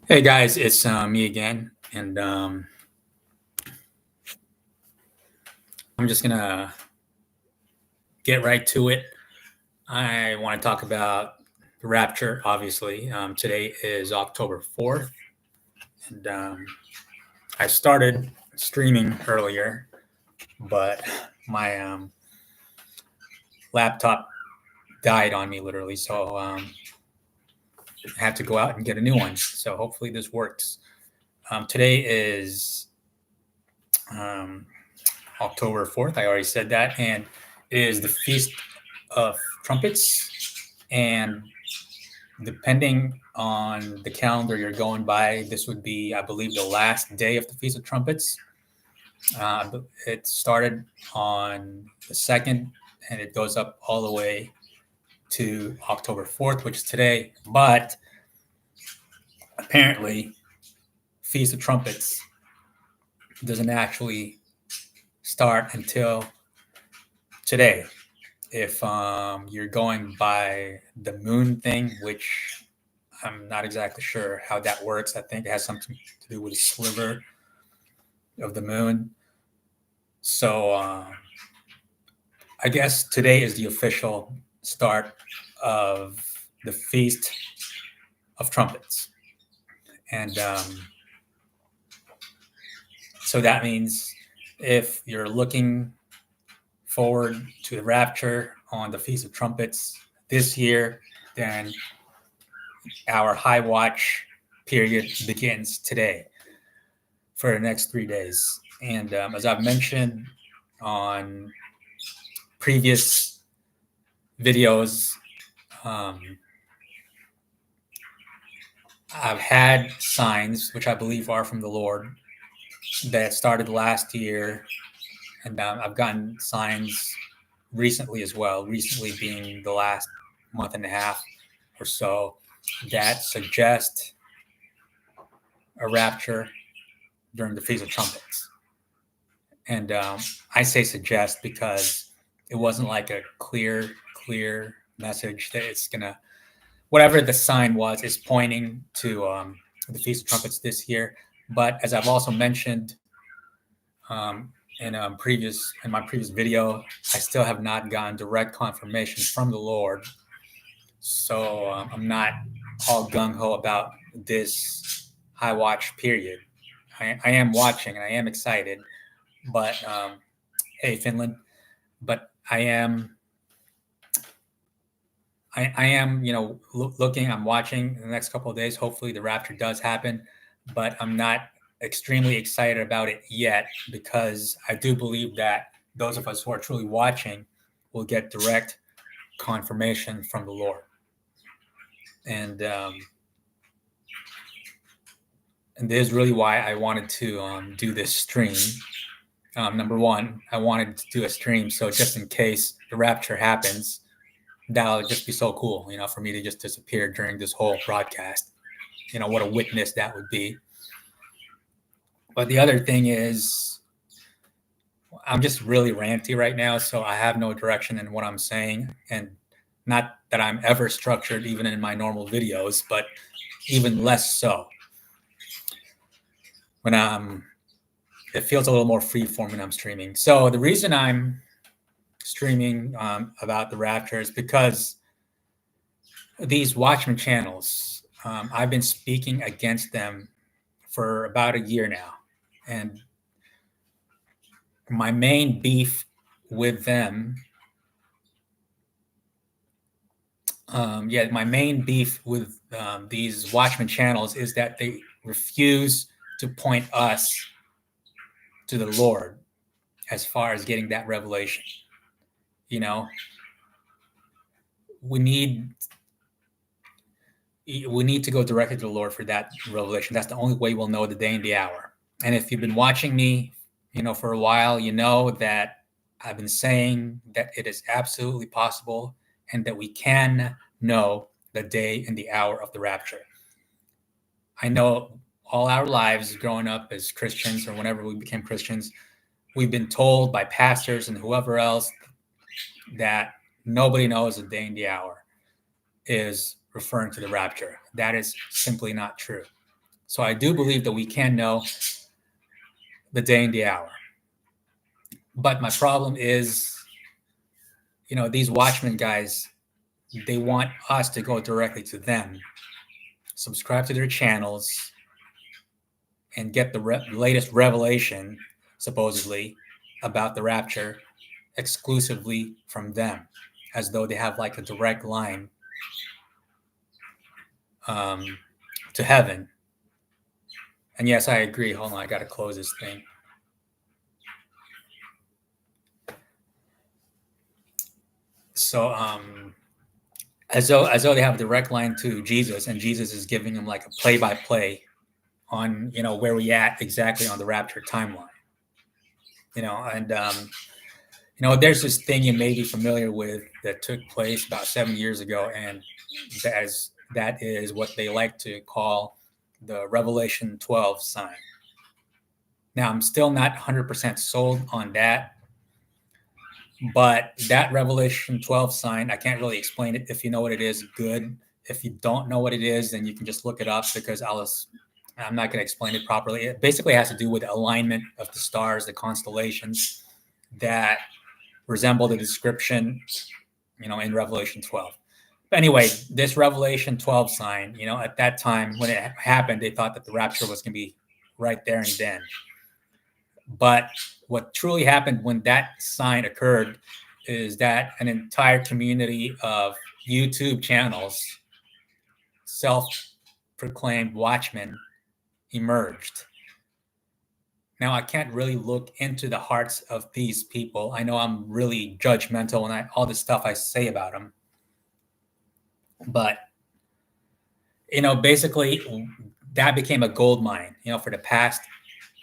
Hey guys, it's me again, and I'm just gonna get right to it. I want to talk about the Rapture. Obviously, today is October 4th, and I started streaming earlier, but my laptop died on me literally, so I had to go out and get a new one. So hopefully this works. Today is um, October 4th. I already said that, and it is the Feast of Trumpets. And depending on the calendar you're going by, this would be, I believe, the last day of the Feast of Trumpets. It started on the 2nd, and it goes up all the way to October 4th, which is today. But apparently, Feast of Trumpets doesn't actually start until today. If you're going by the moon thing, which I'm not exactly sure how that works. I think it has something to do with a sliver of the moon. So I guess today is the official start of the Feast of Trumpets. And so that means if you're looking forward to the rapture on the Feast of Trumpets this year, then our high watch period begins today for the next 3 days. And as I've mentioned on previous videos, um, I've had signs, which I believe are from the Lord, that started last year. And I've gotten signs recently as well, recently being the last month and a half or so, that suggest a rapture during the Feast of Trumpets. And I say suggest because it wasn't like a clear message that it's going to, whatever the sign was, is pointing to the Feast of Trumpets this year. But as I've also mentioned in my previous video, I still have not gotten direct confirmation from the Lord. So I'm not all gung ho about this high watch period. I am watching and I am excited, but hey, Finland, but I am, looking. I'm watching in the next couple of days. Hopefully, the rapture does happen, but I'm not extremely excited about it yet because I do believe that those of us who are truly watching will get direct confirmation from the Lord, and this is really why I wanted to do this stream. Number one, I wanted to do a stream so just in case the rapture happens, that would just be so cool, for me to just disappear during this whole broadcast. What a witness that would be. But the other thing is, I'm just really ranty right now, so I have no direction in what I'm saying. And not that I'm ever structured, even in my normal videos, but even less so. When it feels a little more freeform when I'm streaming. So the reason I'm streaming about the Rapture is because these Watchman channels, I've been speaking against them for about a year now. And my main beef with them, my main beef with these Watchman channels is that they refuse to point us to the Lord as far as getting that revelation. We need to go directly to the Lord for that revelation. That's the only way we'll know the day and the hour. And if you've been watching me, for a while, you know that I've been saying that it is absolutely possible and that we can know the day and the hour of the rapture. I know all our lives growing up as Christians, or whenever we became Christians, we've been told by pastors and whoever else that nobody knows the day and the hour is referring to the rapture. That is simply not true. So I do believe that we can know the day and the hour. But my problem is, these watchmen guys, they want us to go directly to them, subscribe to their channels, and get the latest revelation, supposedly, about the rapture exclusively from them, as though they have like a direct line to heaven. And yes, I agree. Hold on, I got to close this thing. So, as though they have a direct line to Jesus, and Jesus is giving them like a play-by-play on where we at exactly on the rapture timeline. And there's this thing you may be familiar with that took place about 7 years ago, and that is what they like to call the Revelation 12 sign. Now, I'm still not 100% sold on that, but that Revelation 12 sign, I can't really explain it. If you know what it is, good. If you don't know what it is, then you can just look it up, because I'm not going to explain it properly. It basically has to do with the alignment of the stars, the constellations that resemble the description, in Revelation 12. But anyway, this Revelation 12 sign, at that time when it happened, they thought that the rapture was going to be right there and then. But what truly happened when that sign occurred is that an entire community of YouTube channels, self-proclaimed watchmen, emerged. Now, I can't really look into the hearts of these people. I know I'm really judgmental and all the stuff I say about them. But, basically, that became a gold mine, for the past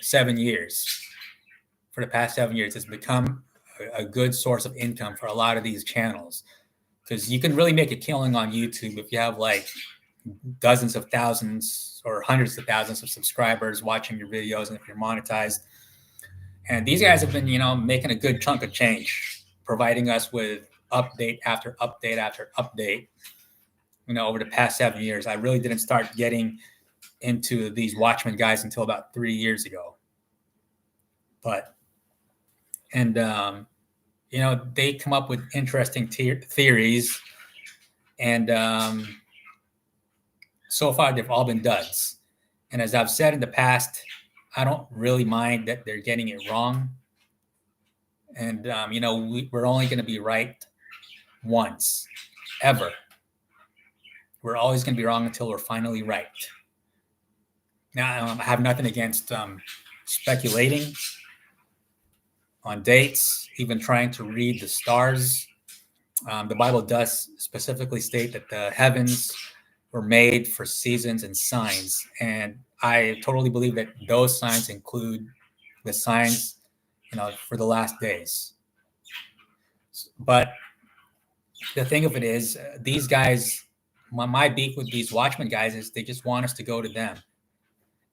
7 years. For the past 7 years, it's become a good source of income for a lot of these channels, because you can really make a killing on YouTube if you have like dozens of thousands or hundreds of thousands of subscribers watching your videos, and if you're monetized. And these guys have been, making a good chunk of change, providing us with update after update after update, over the past 7 years. I really didn't start getting into these watchmen guys until about 3 years ago. They come up with interesting theories, and so far they've all been duds. And as I've said in the past, I don't really mind that they're getting it wrong. And we're only going to be right once, ever. We're always going to be wrong until we're finally right. Now, I have nothing against speculating on dates, even trying to read the stars. The Bible does specifically state that the heavens were made for seasons and signs. And I totally believe that those signs include the signs, for the last days. But the thing of it is, these guys, my beef with these watchmen guys is they just want us to go to them.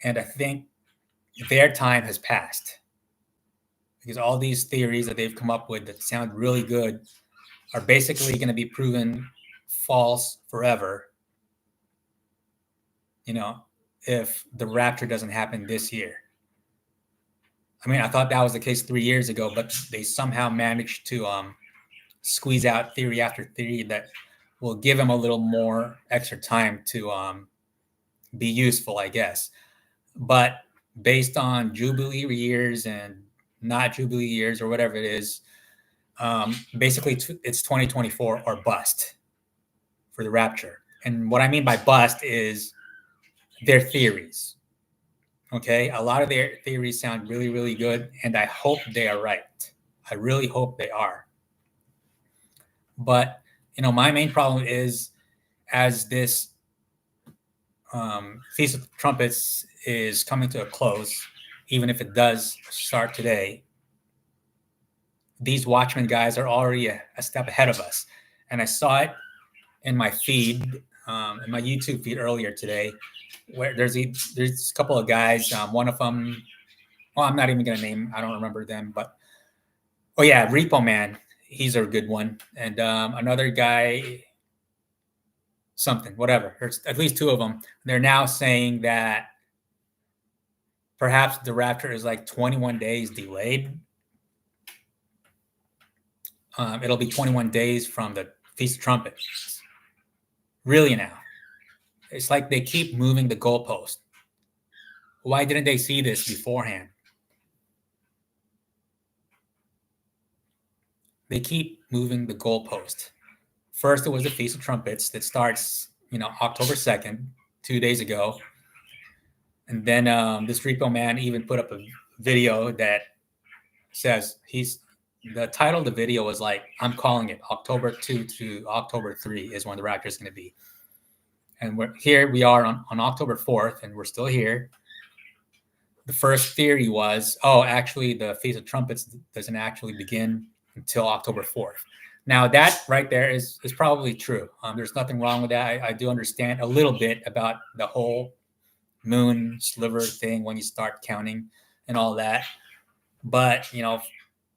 And I think their time has passed, because all these theories that they've come up with that sound really good are basically going to be proven false forever, if the rapture doesn't happen this year. I mean, I thought that was the case 3 years ago, but they somehow managed to squeeze out theory after theory that will give them a little more extra time to be useful, I guess. But based on Jubilee years and not Jubilee years or whatever it is, basically it's 2024 or bust for the rapture. And what I mean by bust is their theories. Okay, a lot of their theories sound really, really good, and I hope they are right. I really hope they are. But my main problem is, as this Feast of Trumpets is coming to a close, even if it does start today, these watchmen guys are already a step ahead of us. And I saw it in my feed, in my YouTube feed earlier today, where there's a couple of guys. One of them, I'm not even going to name, I don't remember them, but Repo Man, he's a good one. And another guy, something, whatever. There's at least two of them. They're now saying that perhaps the rapture is like 21 days delayed. It'll be 21 days from the Feast of Trumpets. Really now. It's like they keep moving the goalpost. Why didn't they see this beforehand? They keep moving the goalpost. First, it was the Feast of Trumpets that starts, October 2nd, 2 days ago. And then this repo man even put up a video that says the title of the video was like, I'm calling it October 2 to October 3 is when the rapture is going to be. And we are on October 4th, and we're still here. The first theory was, actually, the Feast of Trumpets doesn't actually begin until October 4th. Now, that right there is probably true. There's nothing wrong with that. I do understand a little bit about the whole moon sliver thing when you start counting and all that. But,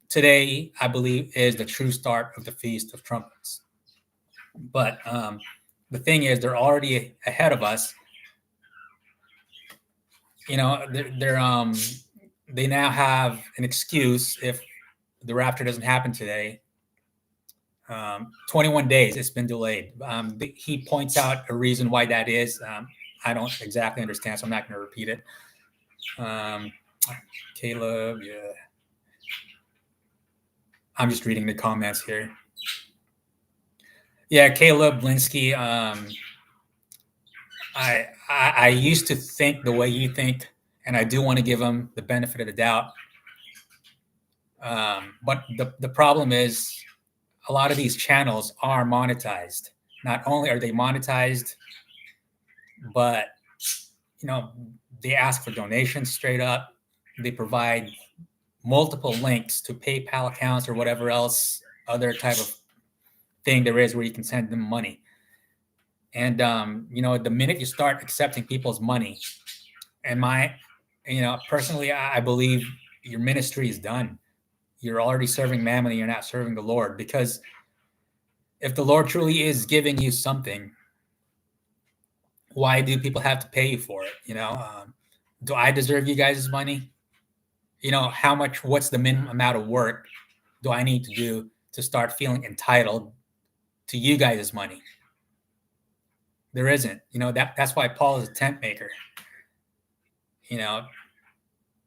today, I believe, is the true start of the Feast of Trumpets. But the thing is, they're already ahead of us. They now have an excuse if the rapture doesn't happen today. 21 days, it's been delayed. He points out a reason why that is. I don't exactly understand, so I'm not going to repeat it. Caleb, yeah. I'm just reading the comments here. Yeah, Caleb Blinsky. I used to think the way you think, and I do want to give him the benefit of the doubt. But the problem is, a lot of these channels are monetized. Not only are they monetized, but they ask for donations straight up. They provide multiple links to PayPal accounts or whatever else other type of thing there is where you can send them money. And the minute you start accepting people's money, and personally, I believe your ministry is done. You're already serving mammon, you're not serving the Lord. Because if the Lord truly is giving you something, why do people have to pay you for it? Do I deserve you guys' money? What's the minimum amount of work do I need to do to start feeling entitled to you guys' money? There isn't. That's why Paul is a tent maker.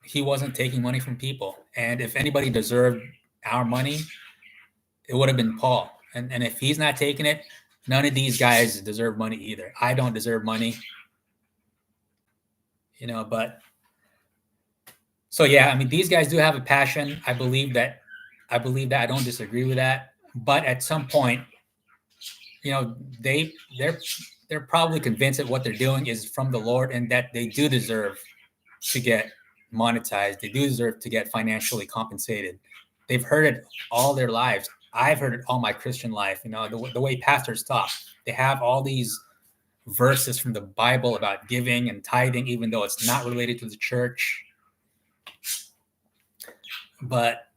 He wasn't taking money from people. And if anybody deserved our money, it would have been Paul. And if he's not taking it, none of these guys deserve money either. I don't deserve money. But so yeah, I mean, these guys do have a passion. I believe that. I don't disagree with that. But at some point, they're probably convinced that what they're doing is from the Lord and that they do deserve to get monetized. They do deserve to get financially compensated. They've heard it all their lives. I've heard it all my Christian life. The way pastors talk, they have all these verses from the Bible about giving and tithing, even though it's not related to the church. But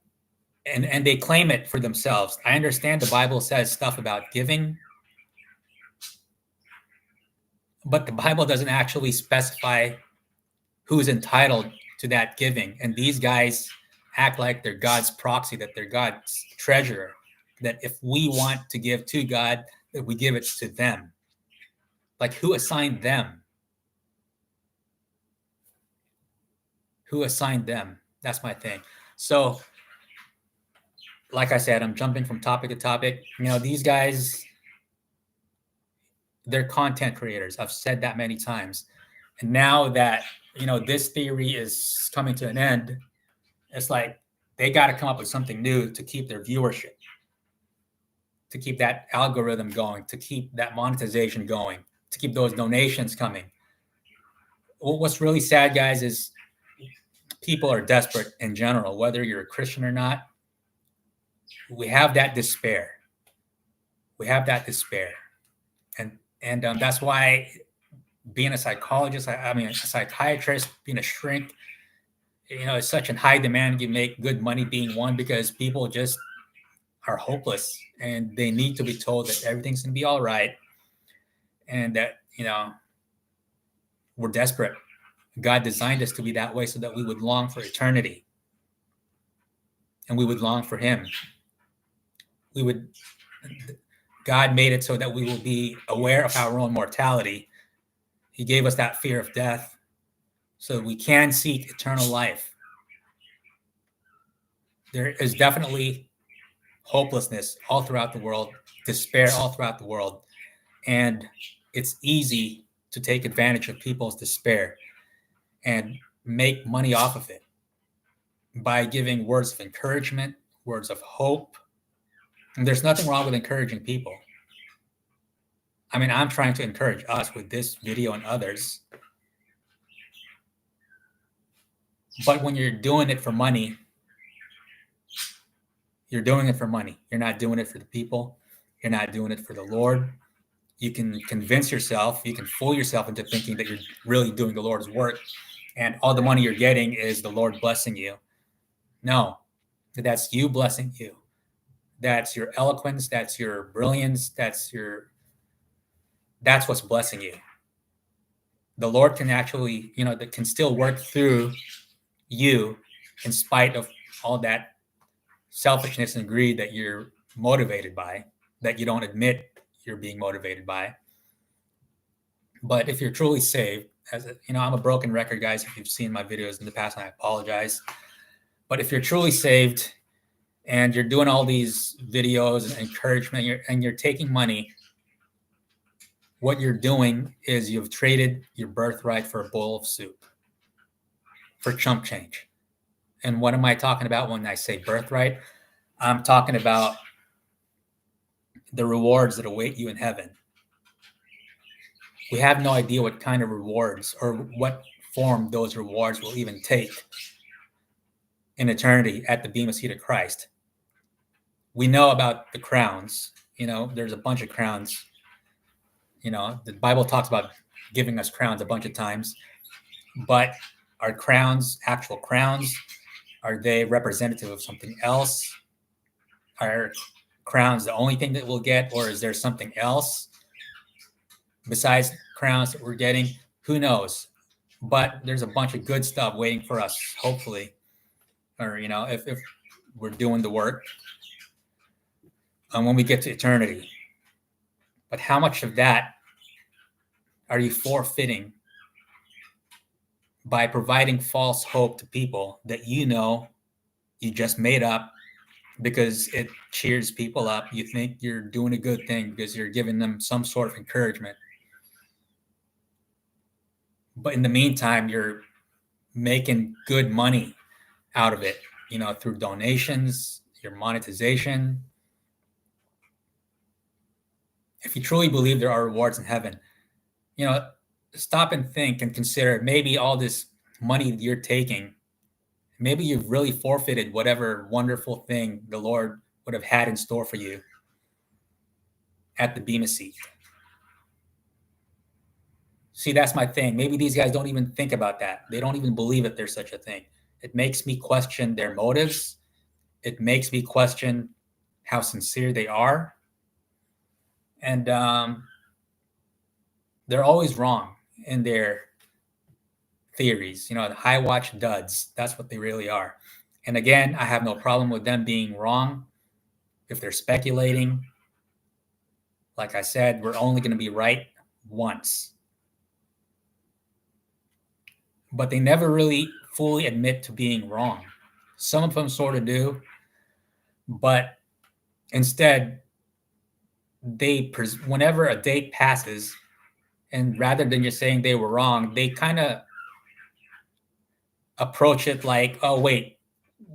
and they claim it for themselves. I understand the Bible says stuff about giving, but the Bible doesn't actually specify who's entitled to that giving. And these guys act like they're God's proxy, that they're God's treasurer, that if we want to give to God, that we give it to them. Like, who assigned them? Who assigned them? That's my thing. So, like I said, I'm jumping from topic to topic. These guys, they're content creators. I've said that many times. And now that, this theory is coming to an end, it's like they got to come up with something new to keep their viewership, to keep that algorithm going, to keep that monetization going, to keep those donations coming. What's really sad, guys, is people are desperate in general, whether you're a Christian or not. We have that despair. And that's why being a psychologist, a psychiatrist, being a shrink, it's such in high demand. You make good money being one, because people just are hopeless and they need to be told that everything's going to be all right, and that we're desperate. God designed us to be that way so that we would long for eternity and we would long for Him. God made it so that we will be aware of our own mortality. He gave us that fear of death so we can seek eternal life. There is definitely hopelessness all throughout the world, despair all throughout the world, and it's easy to take advantage of people's despair and make money off of it by giving words of encouragement, words of hope. And there's nothing wrong with encouraging people. I mean, I'm trying to encourage us with this video and others. But when you're doing it for money, you're doing it for money. You're not doing it for the people. You're not doing it for the Lord. You can convince yourself, you can fool yourself into thinking that you're really doing the Lord's work, and all the money you're getting is the Lord blessing you. No, that's you blessing you. That's your eloquence. That's your brilliance. That's what's blessing you. The Lord can actually, that can still work through you in spite of all that selfishness and greed that you're motivated by, that you don't admit you're being motivated by. But if you're truly saved, I'm a broken record, guys. If you've seen my videos in the past, and I apologize. But if you're truly saved and you're doing all these videos and encouragement and you're taking money, what you're doing is you've traded your birthright for a bowl of soup, for chump change. And what am I talking about when I say birthright? I'm talking about the rewards that await you in heaven. We have no idea what kind of rewards or what form those rewards will even take in eternity at the bema seat of Christ. We know about the crowns. There's a bunch of crowns. The Bible talks about giving us crowns a bunch of times. But are crowns actual crowns? Are they representative of something else? Are crowns the only thing that we'll get, or is there something else besides crowns that we're getting? Who knows? But there's a bunch of good stuff waiting for us, hopefully, or if we're doing the work, when we get to eternity. But how much of that are you forfeiting by providing false hope to people that you just made up because it cheers people up? You think you're doing a good thing because you're giving them some sort of encouragement. But in the meantime, you're making good money out of it, through donations, your monetization. If you truly believe there are rewards in heaven, stop and think and consider maybe all this money that you're taking, maybe you've really forfeited whatever wonderful thing the Lord would have had in store for you at the bema seat. See, that's my thing. Maybe these guys don't even think about that. They don't even believe that there's such a thing. It makes me question their motives. It makes me question how sincere they are. And they're always wrong in their theories. The high watch duds. That's what they really are. And again, I have no problem with them being wrong if they're speculating. Like I said, we're only going to be right once. But they never really fully admit to being wrong. Some of them sort of do, but instead, whenever a date passes, and rather than just saying they were wrong, they kind of approach it like, oh, wait,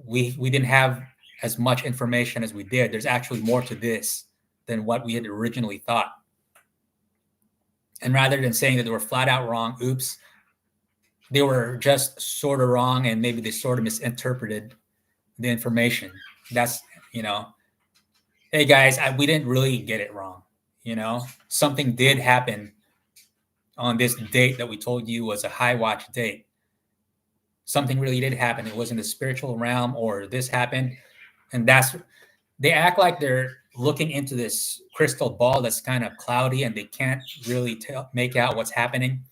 we didn't have as much information as we did. There's actually more to this than what we had originally thought. And rather than saying that they were flat out wrong, oops, they were just sort of wrong, and maybe they sort of misinterpreted the information. That's, hey guys, we didn't really get it wrong. Something did happen on this date that we told you was a high watch date. Something really did happen. It was in the spiritual realm, or this happened. And they act like they're looking into this crystal ball that's kind of cloudy and they can't really make out what's happening.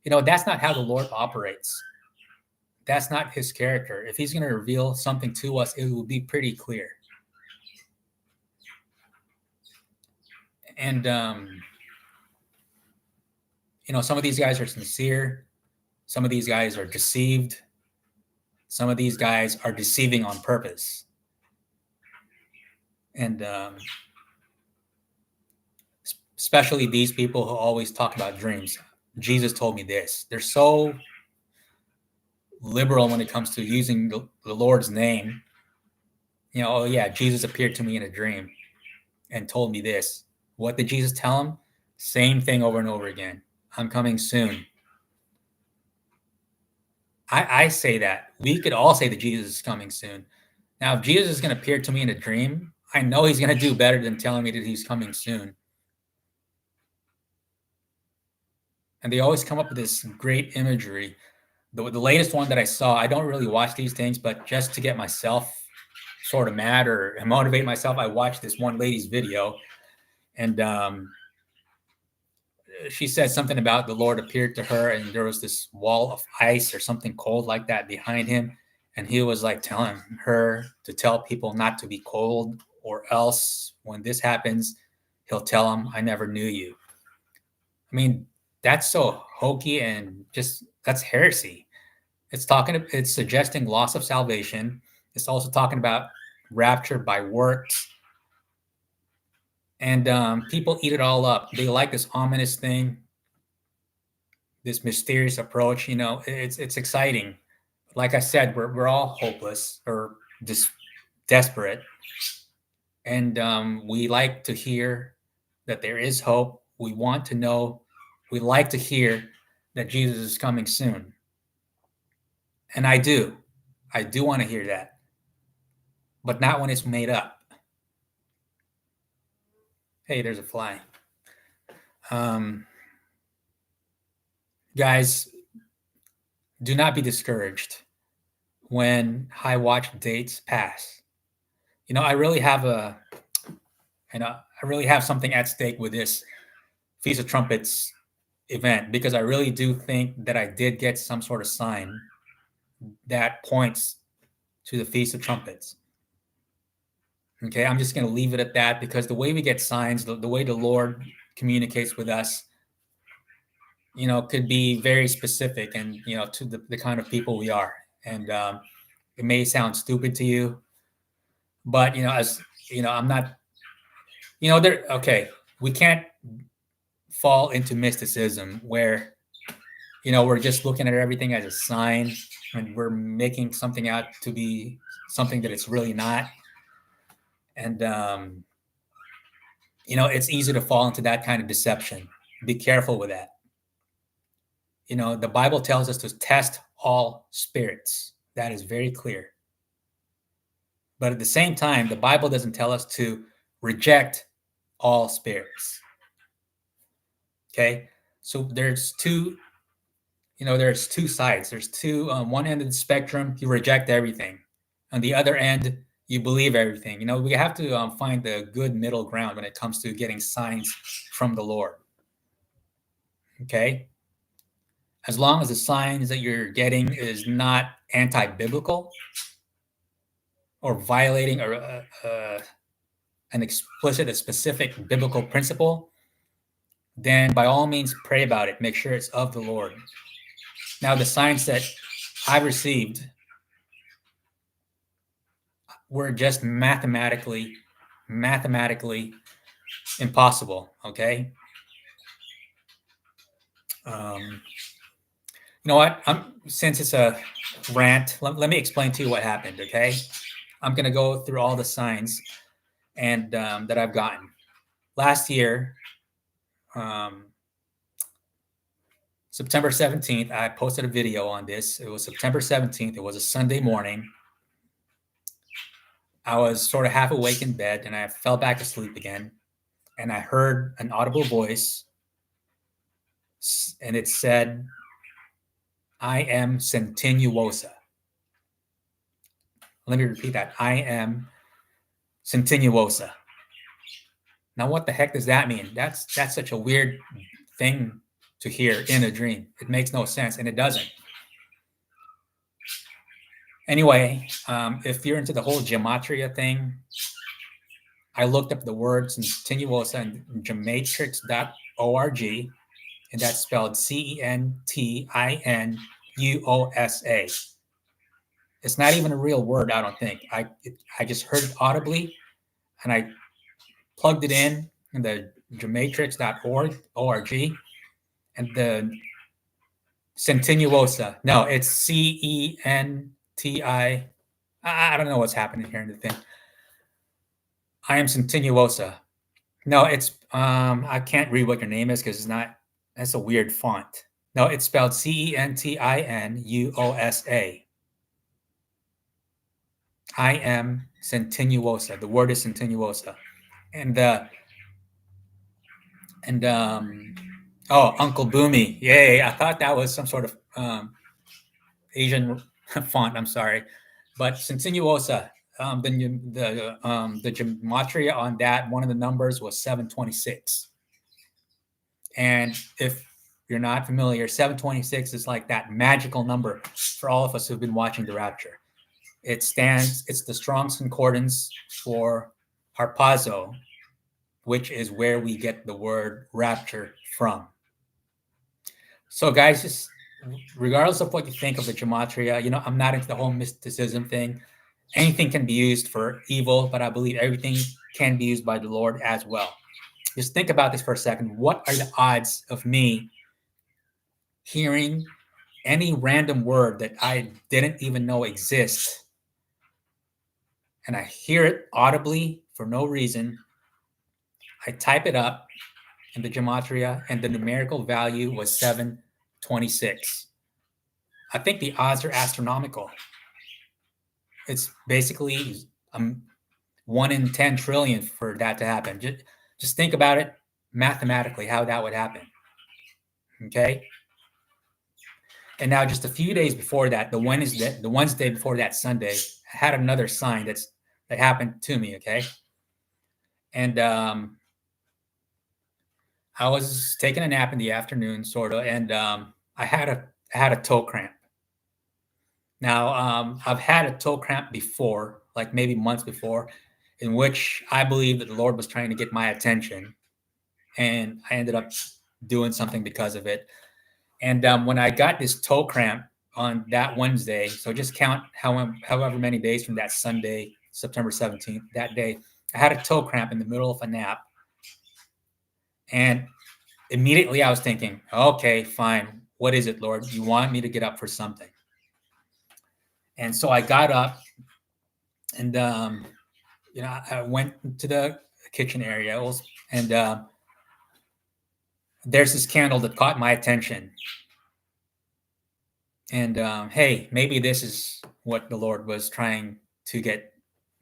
That's not how the Lord operates. That's not his character. If he's going to reveal something to us, it will be pretty clear. And, some of these guys are sincere. Some of these guys are deceived. Some of these guys are deceiving on purpose. And especially these people who always talk about dreams. Jesus told me this. They're so liberal when it comes to using the Lord's name. Oh yeah, Jesus appeared to me in a dream and told me this. What did Jesus tell him? Same thing over and over again. I'm coming soon. I say that. We could all say that Jesus is coming soon. Now, if Jesus is going to appear to me in a dream, I know he's going to do better than telling me that he's coming soon. And they always come up with this great imagery. The latest one that I saw, I don't really watch these things, but just to get myself sort of mad or motivate myself, I watched this one lady's video. And she said something about the Lord appeared to her and there was this wall of ice or something cold like that behind him. And he was like telling her to tell people not to be cold, or else when this happens, he'll tell them, I never knew you. I mean, that's so hokey and just, that's heresy. It's suggesting loss of salvation. It's also talking about rapture by works. And people eat it all up. They like this ominous thing, this mysterious approach. It's exciting. Like I said, we're all hopeless or just desperate, and we like to hear that there is hope. We want to know. We like to hear that Jesus is coming soon, and I do want to hear that, but not when it's made up. Hey, there's a fly. Guys, do not be discouraged when high watch dates pass. I really have something at stake with this Feast of Trumpets event, because I really do think that I did get some sort of sign that points to the Feast of Trumpets. Okay, I'm just going to leave it at that, because the way we get signs, the way the Lord communicates with us, could be very specific and, to the kind of people we are. And it may sound stupid to you, but, I'm not, okay, we can't fall into mysticism where, we're just looking at everything as a sign and we're making something out to be something that it's really not. And, it's easy to fall into that kind of deception. Be careful with that. The Bible tells us to test all spirits. That is very clear. But at the same time, the Bible doesn't tell us to reject all spirits. Okay? So there's two sides. There's two, one end of the spectrum, you reject everything. On the other end, you believe everything. We have to find the good middle ground when it comes to getting signs from the Lord. Okay? As long as the signs that you're getting is not anti-biblical or violating an explicit, a specific biblical principle, then by all means pray about it. Make sure it's of the Lord. Now, the signs that I received were just mathematically impossible. Okay. You know what? Since it's a rant, let me explain to you what happened. Okay. I'm going to go through all the signs and that I've gotten. Last year, September 17th, I posted a video on this. It was September 17th. It was a Sunday morning. I was sort of half awake in bed and I fell back asleep again. And I heard an audible voice and it said, I am Sentinuosa. Let me repeat that. I am Sentinuosa. Now, what the heck does that mean? That's such a weird thing to hear in a dream. It makes no sense, and it doesn't. Anyway, if you're into the whole gematria thing, I looked up the words continuosa on gematrix.org, and that's spelled CENTINUOSA. It's not even a real word, I don't think. I just heard it audibly, and I plugged it in the gematrix.org, and the Continuosa. No, it's CENTI. I don't know what's happening here in the thing. I am Continuosa. No, it's I can't read what your name is because it's not. That's a weird font. No, it's spelled CENTINUOSA. I am Continuosa. The word is Continuosa, and oh, Uncle Boomy, yay! I thought that was some sort of Asian font. I'm sorry, but Continuosa. The gematria on that, one of the numbers was 726. And if you're not familiar, 726 is like that magical number for all of us who've been watching the Rapture. It's the Strong's Concordance for harpazo, which is where we get the word rapture from. So guys, just regardless of what you think of the gematria, I'm not into the whole mysticism thing. Anything can be used for evil, but I believe everything can be used by the Lord as well. Just think about this for a second. What are the odds of me hearing any random word that I didn't even know exists, and I hear it audibly for no reason? I type it up in the gematria, and the numerical value was 726. I think the odds are astronomical. It's basically 1 in 10 trillion for that to happen. Just think about it mathematically, how that would happen. Okay. And now, just a few days before that, the Wednesday before that Sunday, I had another sign that happened to me. Okay. And I was taking a nap in the afternoon, sort of, and I had a toe cramp. Now, I've had a toe cramp before, like maybe months before, in which I believe that the Lord was trying to get my attention, and I ended up doing something because of it. And when I got this toe cramp on that Wednesday, so just count however many days from that Sunday, September 17th, that day, I had a toe cramp in the middle of a nap. And immediately I was thinking, okay, fine. What is it, Lord? You want me to get up for something? And so I got up, and I went to the kitchen area, and there's this candle that caught my attention. And hey, maybe this is what the Lord was trying to get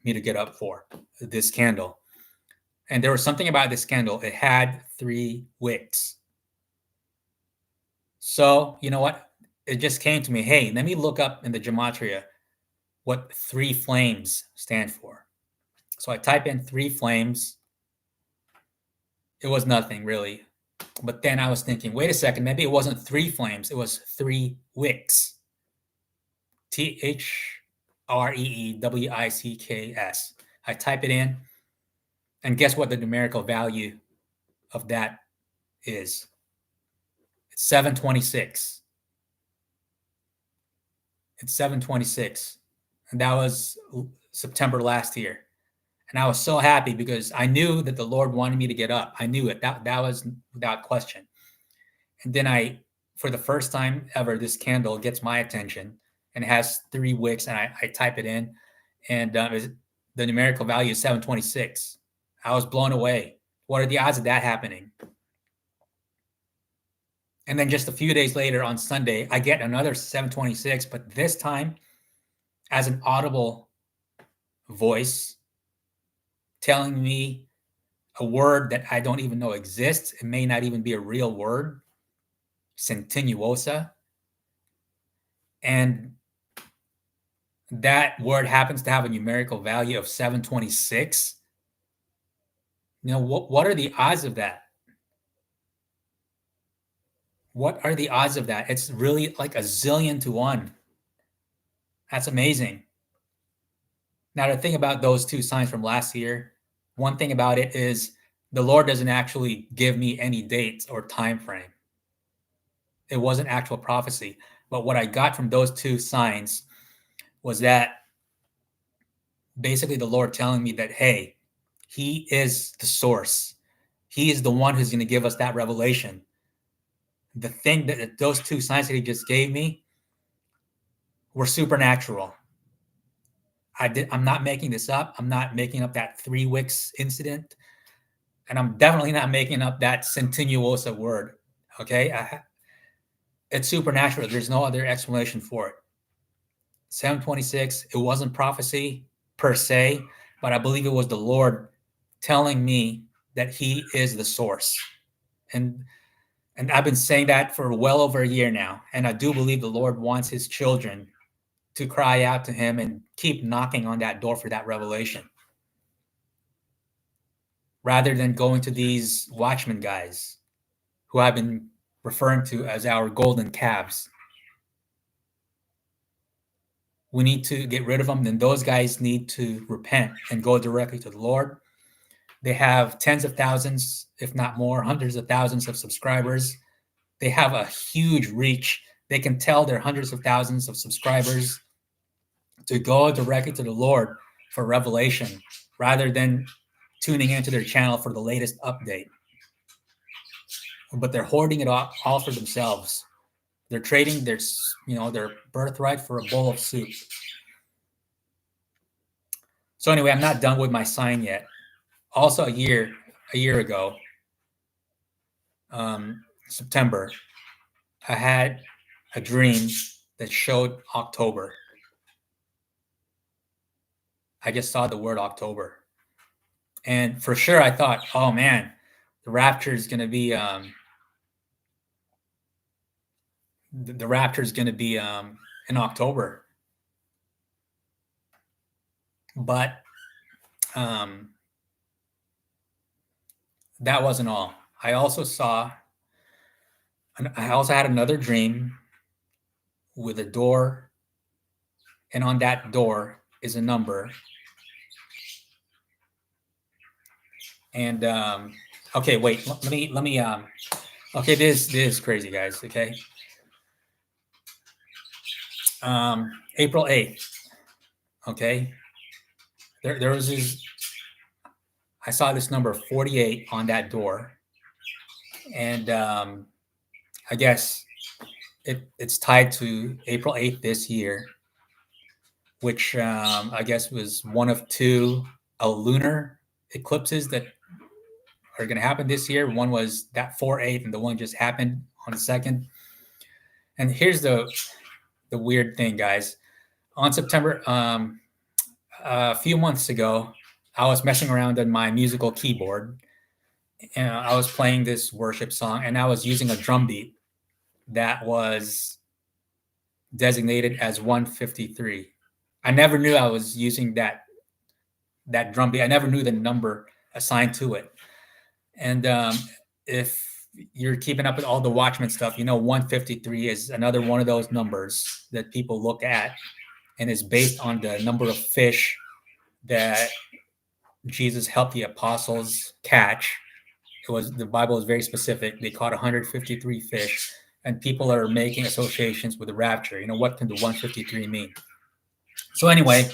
me to get up for, this candle. And there was something about this candle. It had 3 wicks. So, you know what? It just came to me, hey, let me look up in the gematria what 3 flames stand for. So I type in 3 flames. It was nothing really. But then I was thinking, wait a second, maybe it wasn't 3 flames. It was 3 wicks. THREEWICKS. I type it in, and guess what the numerical value of that is? It's 726. It's 726. And that was September last year. And I was so happy because I knew that the Lord wanted me to get up. I knew it. That was without question. And then for the first time ever, this candle gets my attention, and it has 3 wicks, and I type it in, and the numerical value is 726. I was blown away. What are the odds of that happening? And then just a few days later on Sunday, I get another 726, but this time as an audible voice telling me a word that I don't even know exists. It may not even be a real word, Continuosa. And that word happens to have a numerical value of 726. What are the odds of that? What are the odds of that? It's really like a zillion to one. That's amazing. Now, the thing about those two signs from last year, one thing about it is the Lord doesn't actually give me any dates or time frame. It wasn't actual prophecy. But what I got from those two signs was that basically the Lord telling me that, hey, He is the source. He is the one who's going to give us that revelation. The thing that those two signs that He just gave me were supernatural. I'm not making this up. I'm not making up that 3 weeks incident. And I'm definitely not making up that centiniosa word. Okay. It's supernatural. There's no other explanation for it. 726, it wasn't prophecy per se, but I believe it was the Lord telling me that He is the source. And I've been saying that for well over a year now. And I do believe the Lord wants His children to cry out to Him and keep knocking on that door for that revelation, rather than going to these watchman guys who I've been referring to as our golden calves. We need to get rid of them. Then those guys need to repent and go directly to the Lord. They have tens of thousands, if not more, hundreds of thousands of subscribers. They have a huge reach. They can tell their hundreds of thousands of subscribers to go directly to the Lord for revelation rather than tuning into their channel for the latest update. But they're hoarding it all for themselves. They're trading their birthright for a bowl of soup. So anyway, I'm not done with my sign yet. Also, a year ago, September, I had a dream that showed October. I just saw the word October, and for sure, I thought, "Oh man, the rapture is going to be the rapture is going to be in October." But that wasn't all. I also had another dream with a door, and on that door is a number. And okay, wait, let me okay, this is crazy, guys. Okay, April 8th. Okay, there was this. I saw this number 48 on that door, and I guess it's tied to April 8th this year, which I guess was one of two lunar eclipses that are going to happen this year. One was that 4/8, and the one just happened on the 2nd. And here's the weird thing, guys. On September, a few months ago, I was messing around on my musical keyboard, and I was playing this worship song, and I was using a drum beat that was designated as 153. I never knew I was using that drum beat. I never knew the number assigned to it. And if you're keeping up with all the Watchmen stuff, 153 is another one of those numbers that people look at, and is based on the number of fish that Jesus helped the apostles catch. The Bible is very specific. They caught 153 fish, and people are making associations with the rapture. What can the 153 mean? So anyway,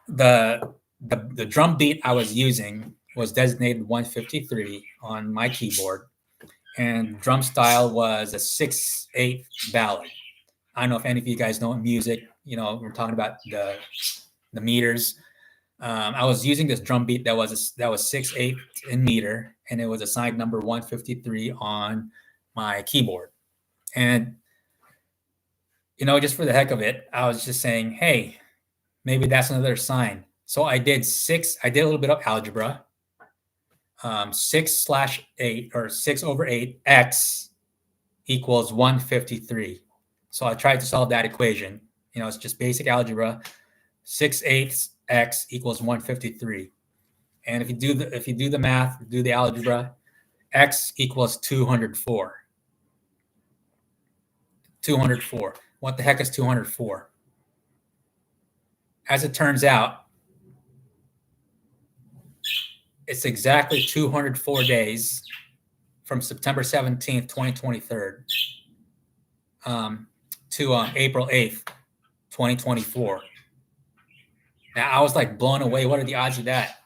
the drum beat I was using was designated 153 on my keyboard, and drum style was a 6/8 ballad. I don't know if any of you guys know music. We're talking about the meters. I was using this drum beat that was 6/8 in meter, and it was assigned number 153 on my keyboard. And just for the heck of it, I was just saying, hey, maybe that's another sign. So I did a little bit of algebra. 6/8 or 6/8 x equals 153. So I tried to solve that equation. It's just basic algebra. 6/8 x equals 153. And if you do the math, do the algebra, x equals 204. 204. What the heck is 204? As it turns out, it's exactly 204 days from September 17th, 2023, to April 8th, 2024. Now, I was like blown away. What are the odds of that?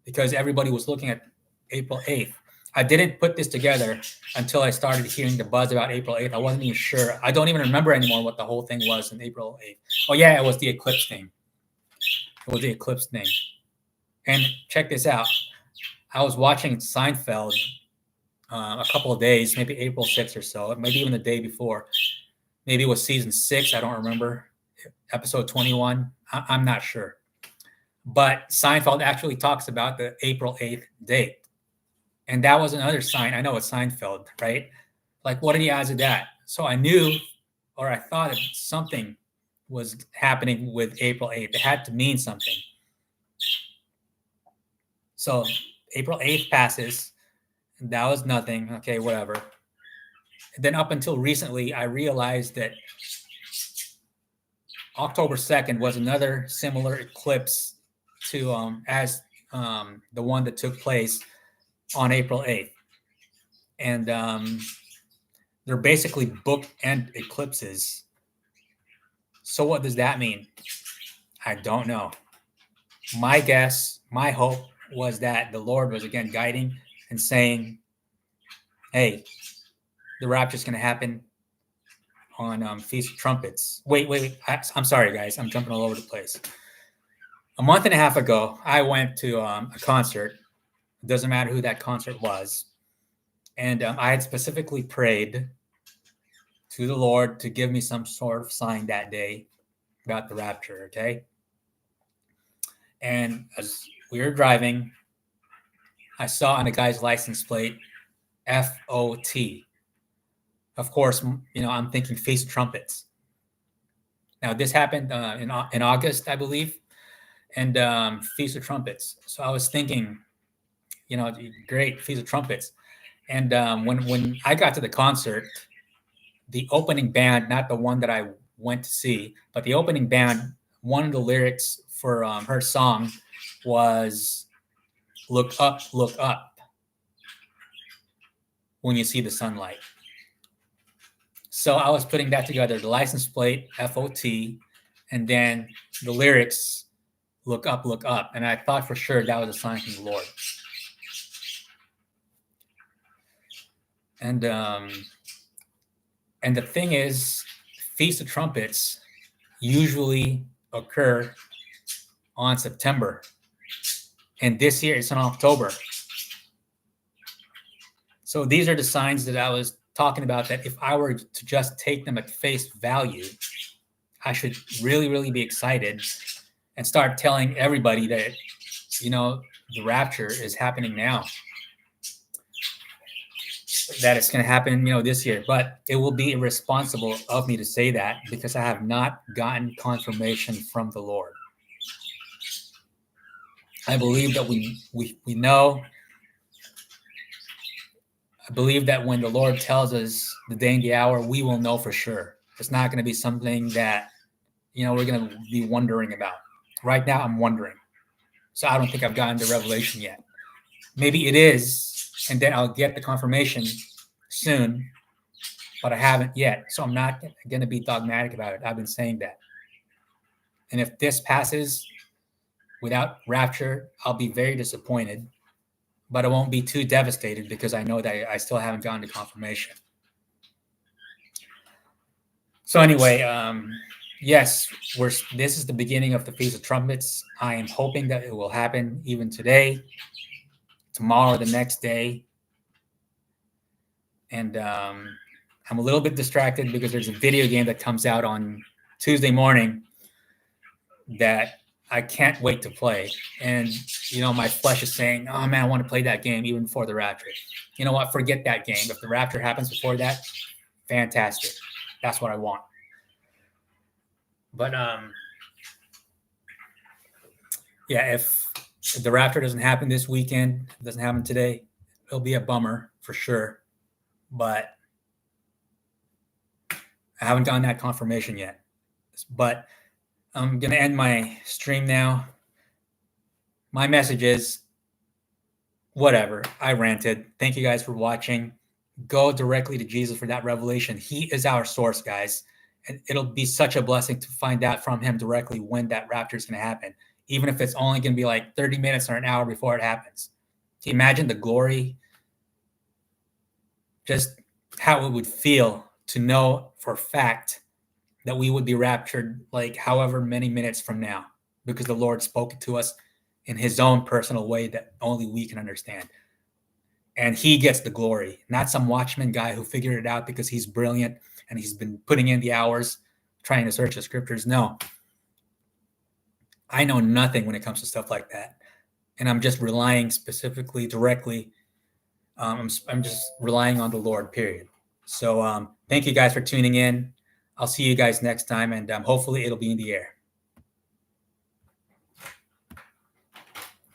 Because everybody was looking at April 8th. I didn't put this together until I started hearing the buzz about April 8th. I wasn't even sure. I don't even remember anymore what the whole thing was in April 8th. Oh, yeah, it was the eclipse thing. And check this out. I was watching Seinfeld a couple of days, maybe April 6th or so, maybe even the day before. Maybe it was season 6. I don't remember. Episode 21. I'm not sure. But Seinfeld actually talks about the April 8th date. And that was another sign. I know it's Seinfeld, right? Like, what are the odds of that? So I knew, or I thought that something was happening with April 8th. It had to mean something. So April 8th passes. And that was nothing. Okay, whatever. And then up until recently, I realized that October 2nd was another similar eclipse to as the one that took place on April 8th. And they're basically bookend eclipses. So what does that mean? I don't know. My guess, my hope was that the Lord was again guiding and saying, hey, the rapture is going to happen on Feast of Trumpets. Wait. I'm sorry, guys. I'm jumping all over the place. A month and a half ago, I went to a concert. It doesn't matter who that concert was. And I had specifically prayed to the Lord to give me some sort of sign that day about the rapture, okay? And as we were driving, I saw on a guy's license plate, FOT. Of course, I'm thinking Feast of Trumpets. Now, this happened in August, I believe, and Feast of Trumpets. So I was thinking, great, Feast of Trumpets. And when I got to the concert, the opening band, not the one that I went to see, but the opening band, one of the lyrics for her song was look up when you see the sunlight. So I was putting that together, the license plate, FOT, and then the lyrics, look up. And I thought for sure that was a sign from the Lord. And the thing is, Feast of Trumpets usually occur on September. And this year it's in October. So these are the signs that I was talking about, that if I were to just take them at face value, I should really, really be excited and start telling everybody that, the rapture is happening now, that it's going to happen, this year. But it will be irresponsible of me to say that because I have not gotten confirmation from the Lord. I believe that we know. I believe that when the Lord tells us the day and the hour, we will know for sure. It's not going to be something that, we're going to be wondering about. Right now, I'm wondering. So I don't think I've gotten the revelation yet. Maybe it is, and then I'll get the confirmation soon, but I haven't yet. So I'm not going to be dogmatic about it. I've been saying that. And if this passes without rapture, I'll be very disappointed. But I won't be too devastated because I know that I still haven't gotten the confirmation. So anyway, yes, this is the beginning of the Feast of Trumpets. I am hoping that it will happen even today, tomorrow, the next day. And I'm a little bit distracted because there's a video game that comes out on Tuesday morning that I can't wait to play. And, my flesh is saying, oh, man, I want to play that game even before the rapture. You know what? Forget that game. If the rapture happens before that, fantastic. That's what I want. But, if the rapture doesn't happen this weekend, it doesn't happen today, it'll be a bummer for sure. But I haven't gotten that confirmation yet. But I'm going to end my stream now. My message is whatever. I ranted. Thank you guys for watching. Go directly to Jesus for that revelation. He is our source, guys. And it'll be such a blessing to find out from him directly when that rapture is going to happen, even if it's only going to be like 30 minutes or an hour before it happens. Can you imagine the glory? Just how it would feel to know for a fact that we would be raptured like however many minutes from now, because the Lord spoke it to us in his own personal way that only we can understand. And he gets the glory, not some watchman guy who figured it out because he's brilliant and he's been putting in the hours trying to search the scriptures. No, I know nothing when it comes to stuff like that. And I'm just relying specifically, directly. I'm just relying on the Lord, period. So thank you guys for tuning in. I'll see you guys next time, and hopefully it'll be in the air.